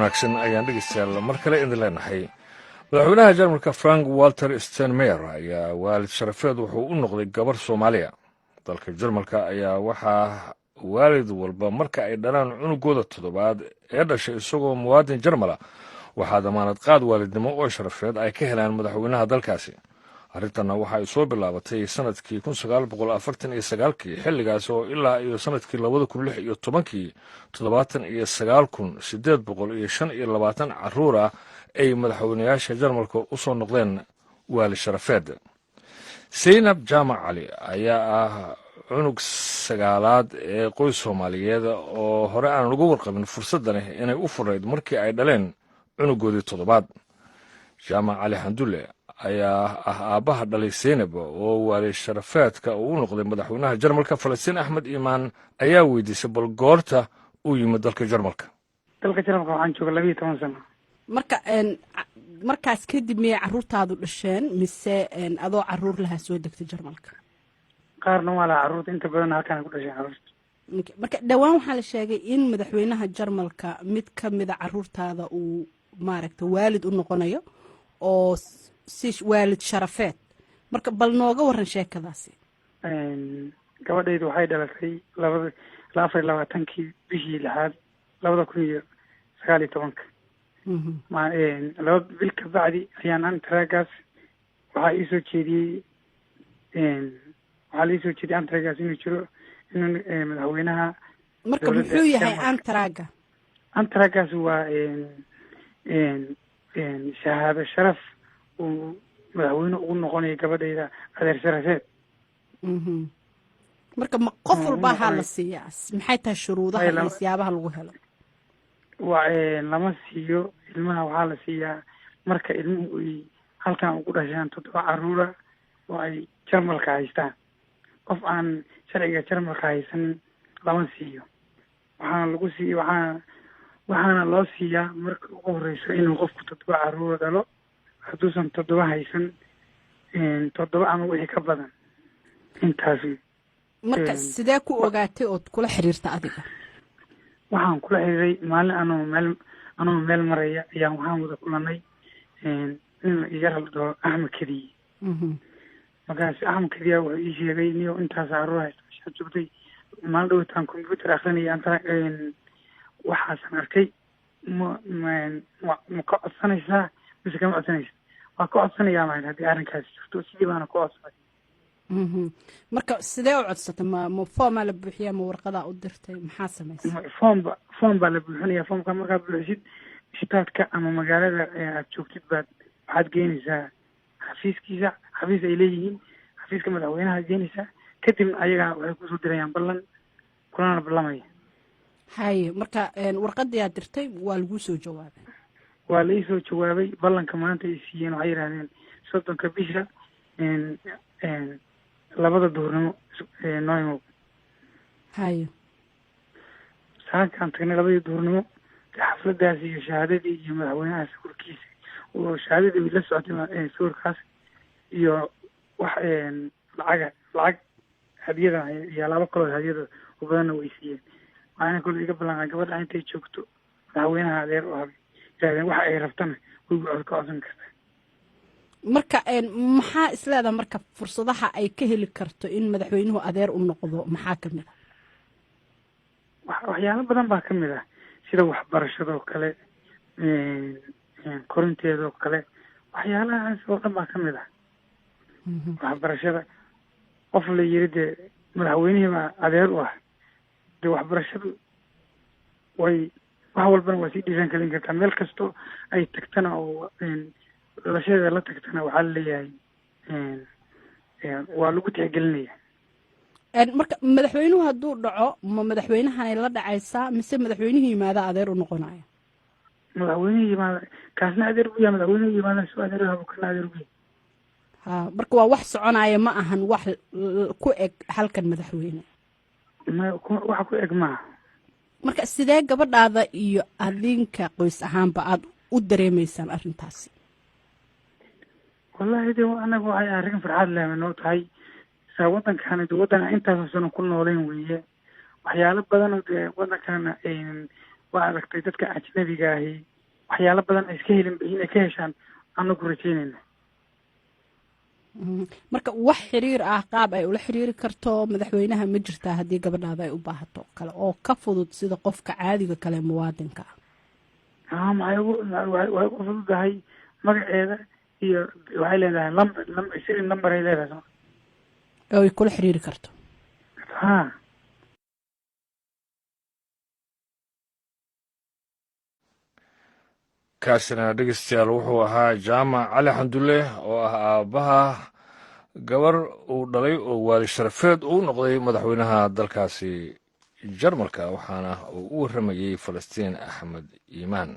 wanaagsan ayaan dhegeystayaal mar kale idin leenahay. madaxweynaha jarmalka Frank Walter Steinmeier ayaa waalid sharafeed wuxuu u noqday gabar Soomaaliya. dalka jarmalka ayaa waxaa waalid walba marka ay dhalaan cunugooda toddobaad ee dhashay isagoo muwaadin Jarmala waxaa damaanad qaad waalidnimo oo sharafeed ay ka helaan madaxweynaha dalkaasi. arrintanna waxa ay soo bilaabatay sanadkii 1949 xilligaas oo ilaa iyo sanadkii 2016 79825 carruur ah ay madaxweynayaasha Jarmalka u soo noqdeen waalid sharafeed. Zainab Jaamac Cali ayaa ah cunug sagaalaad ee qoys Soomaaliyeed oo hore aan uga warqabin fursaddan inay u furayd markii ay dhaleen cunugoodii toddobaad. Jaamac Cali Xandulle ayaa ah aabbaha dhalay Zainab oo waalid sharafeedka u noqday madaxweynaha Jarmalka. Falastiin Axmed Iimaan ayaa weydiisay bal goorta uu yimid dalka Jarmalka. dalka Jarmalka waxaan joogay 12 sano. markaas kadib miyay carruurtaadu dhasheen mise adoo carruur lahaa soo degtay Jarmalka? qaarna waa la carruurta inta badan halkaan ku dhasheen carruurta. marka dhawaan waxaa la sheegay in madaxweynaha Jarmalka mid ka mid ah carruurtaada uu maaragtay waalid u noqonayo oo si waalid sharafeed. marka bal nooga waran sheekadaasi. gabadhaydu waxay dhalatay 24 bishii 6 2019 laba bil ka bacdi ayaan antaragaas waxaa ii soo jeediyey antaragaas inuu jiro inuu madaxweynaha. marka muxuu yahay antaragaas? waa shahaado sharaf uu madaxweyne ugu noqonayo gabadhayda adeer sharafeed. marka ma qof walba ha la siiyaa? maxay tahay shuruudaha iyo siyaabaha lagu helo? lama siiyo ilmaha, waxaa la siiyaa marka ilmuhu ay halkan ugu dhashaan 7 carruura oo ay Jarmalka haystaan. qof aan sharciga Jarmalka haysanin lama siiyo. waxaana loo siiyaa marka ugu horeyso inuu qofku 7 carruura dhalo. hadduusan 7 haysan 7 ama wixii ka badan intaasi. marka sidee ku ogaatay ood kula xiriirta adiga? waxaan kula xiriiray maalin anoo meel maraya ayaan waxaan wada kulanay in iga rabdo Axmed Kadiye. markaas Axmed Kadiye wuxuu ii sheegay inuu intaas carruur haysto meesha joogtay. maalin dhowtaan computer akhrinaya waxaasan arkay ma ka codsanaysaa mise kama codsanaysa? waa ka codsanayaa maahan haddii arrinkaasi jirto. sidii baana ku codsanay. marka sidee u codsatay? ma formaa la buuxiyaa ma warqadaa u dirtay? maxaa samaysay? form baa la buuxinaya. formka markaa buuxisid ishtaadka ama magaalada aad joogtid waxaad geynaysaa xafiis ay leeyihiin. xafiiska madaxweynaha geynaysaa. kadibna ayaga waxay kusoo dirayaan ballan kulana ballamaya. haye marka warqadii aad dirtay waa lagu soo jawaabay? waa la ii soo jawaabay. ballanka maanta ay siiyeen waxay yidhahdeen 30 bisha 2 duhurnimo nooymo. haye saankaan tagnay 2 duhurnimo. xafladaas iyo shahaadadii iyo madaxweynaha sawirkiisa oo shahaadadii la socotay sawirkaas iyo wax lacag hadiyada iyo 2 kaloo hadiyada u badanna way siiyeen. waxaana kale iga ballanqay gabadha intay joogto madaxweynaha adeer u habay yidhahdeen waxa ay rabtana way ka codsan kartaa. marka maxaa isleedahay marka fursadaha ay ka heli karto in madaxweynuhu adeer u noqdo maxaa ka mid ah? waxyaalo badan baa ka mid ah sida waxbarashadoo kale, korinteedoo kale. waxyaalahaas oo dhan baa ka mid ah. waxbarashada qof la yiri dee madaxweynihii baa adeer u ah. dee waxbarashadu wax walbana waa sii dhiiran kalin kartaa. meel kastoo ay tagtana oo dhalashadeeda la tagtana waxaa laleeyahay waa lagu tixgelinaya. marka madaxweynuhu hadduu dhaco ma madaxweynahanay la dhacaysaa mise madaxweynuhu yimaada adeer u noqonaya? madaxweynuhu yimaada kaasna adeer u yahay. madaxweynuhu yimaada soo adeer habo kana adeer u yahay. marka waa wax soconaya ma ahan wax ku eg halkan madaxweyne? wax ku eg maaha. marka sidee gabadhaada iyo adinka qoys ahaanba aad u dareemaysaan arrintaasi? wallahi de anagu waxay arrin farxad leh noo tahay. waddankaana de waddan intaas sano ku nooleen waxyaalo badan oo de waddankaana waa aragtay dadka ajnabiga ahi waxyaalo badan ay iska helin inay ka heshaan aanu ku rajaynayna. marka wax xiriir ah qaab ay ula xiriiri karto madaxweynaha ma jirtaa haddii gabadhaada ay u baahato kale oo ka fudud sida qofka caadiga kale muwaadinka ah? waxay ugu fududahay magaceeda iyo waxay leedahay siri number ay leedahay oo ay kula xiriiri karto. ha kaasina dhegeystayaal wuxuu ahaa jaamac cali xandulle oo ah aabbaha gabar uu dhalay oo waali sharafeed uu noqday madaxweynaha dalkaasi jarmalka waxaana uu u warramayey falastiin axmed iimaan.